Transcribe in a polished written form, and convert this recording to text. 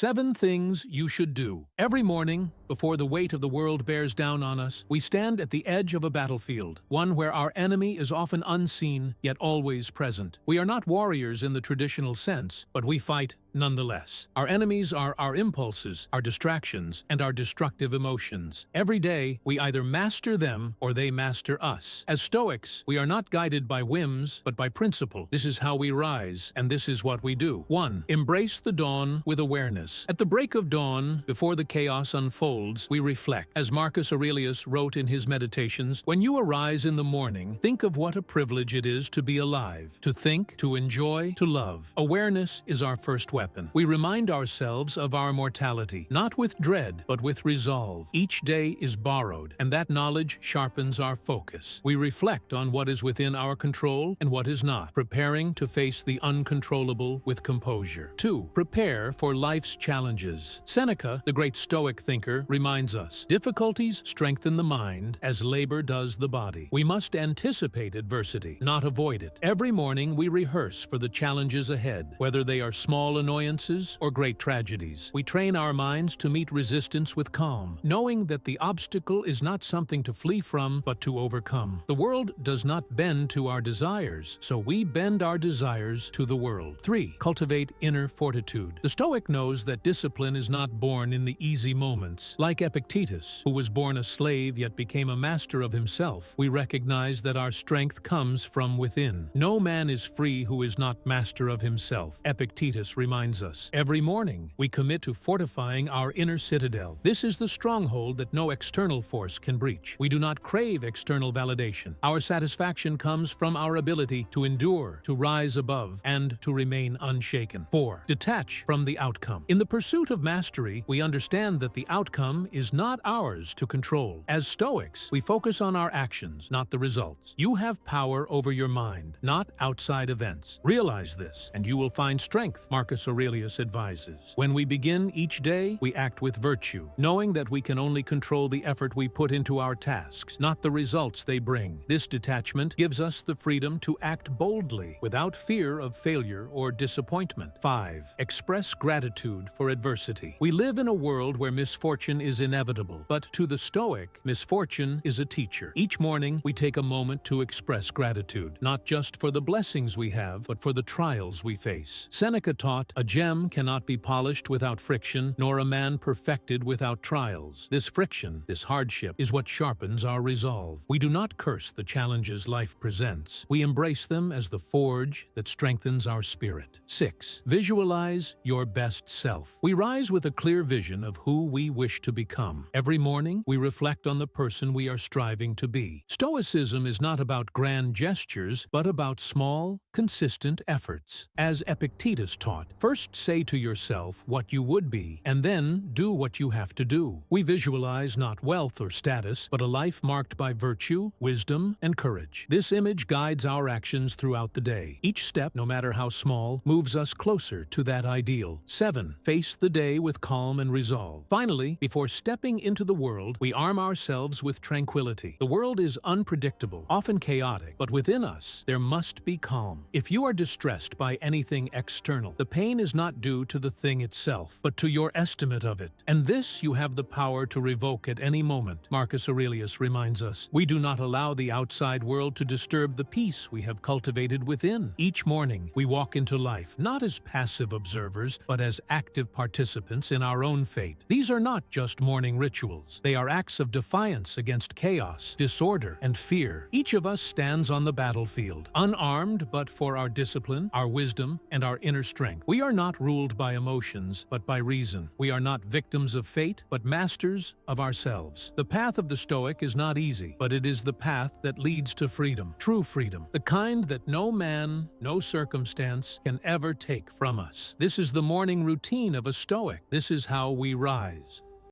7 things you should do. Every morning, before the weight of the world bears down on us, we stand at the edge of a battlefield, one where our enemy is often unseen, yet always present. We are not warriors in the traditional sense, but we fight nonetheless. Our enemies are our impulses, our distractions, and our destructive emotions. Every day, we either master them or they master us. As Stoics, we are not guided by whims, but by principle. This is how we rise, and this is what we do. 1. Embrace the dawn with awareness. At the break of dawn, before the chaos unfolds, we reflect. As Marcus Aurelius wrote in his Meditations, "When you arise in the morning, think of what a privilege it is to be alive, to think, to enjoy, to love." Awareness is our first weapon. We remind ourselves of our mortality, not with dread, but with resolve. Each day is borrowed, and that knowledge sharpens our focus. We reflect on what is within our control and what is not, preparing to face the uncontrollable with composure. 2. Prepare for life's challenges. Seneca, the great Stoic thinker, reminds us, difficulties strengthen the mind as labor does the body. We must anticipate adversity, not avoid it. Every morning we rehearse for the challenges ahead, whether they are small annoyances or great tragedies. We train our minds to meet resistance with calm, knowing that the obstacle is not something to flee from, but to overcome. The world does not bend to our desires, so we bend our desires to the world. 3. Cultivate inner fortitude. The Stoic knows that discipline is not born in the easy moments. Like Epictetus, who was born a slave yet became a master of himself, we recognize that our strength comes from within. No man is free who is not master of himself. Epictetus reminds us, every morning we commit to fortifying our inner citadel. This is the stronghold that no external force can breach. We do not crave external validation. Our satisfaction comes from our ability to endure, to rise above, and to remain unshaken. 4. Detach from the outcome. In the pursuit of mastery, we understand that the outcome is not ours to control. As Stoics, we focus on our actions, not the results. You have power over your mind, not outside events. Realize this, and you will find strength, Marcus Aurelius advises. When we begin each day, we act with virtue, knowing that we can only control the effort we put into our tasks, not the results they bring. This detachment gives us the freedom to act boldly, without fear of failure or disappointment. 5. Express gratitude for adversity. We live in a world where misfortune is inevitable, but to the Stoic, misfortune is a teacher. Each morning, we take a moment to express gratitude, not just for the blessings we have, but for the trials we face. Seneca taught, "A gem cannot be polished without friction, nor a man perfected without trials." This friction, this hardship, is what sharpens our resolve. We do not curse the challenges life presents. We embrace them as the forge that strengthens our spirit. 6. Visualize your best self. We rise with a clear vision of who we wish to become. Every morning, we reflect on the person we are striving to be. Stoicism is not about grand gestures, but about small, consistent efforts. As Epictetus taught, first say to yourself what you would be, and then do what you have to do. We visualize not wealth or status, but a life marked by virtue, wisdom, and courage. This image guides our actions throughout the day. Each step, no matter how small, moves us closer to that ideal. 7. Face the day with calm and resolve. Finally, before stepping into the world, we arm ourselves with tranquility. The world is unpredictable, often chaotic, but within us, there must be calm. If you are distressed by anything external, the pain is not due to the thing itself, but to your estimate of it. And this you have the power to revoke at any moment. Marcus Aurelius reminds us, we do not allow the outside world to disturb the peace we have cultivated within. Each morning, we walk into life, not as passive observers, but as active participants in our own fate. These are not just morning rituals. They are acts of defiance against chaos, disorder, and fear. Each of us stands on the battlefield, unarmed but for our discipline, our wisdom, and our inner strength. We are not ruled by emotions, but by reason. We are not victims of fate, but masters of ourselves. The path of the Stoic is not easy, but it is the path that leads to freedom, true freedom, the kind that no man, no circumstance can ever take from us. This is the morning routine of a Stoic. This is how we rise.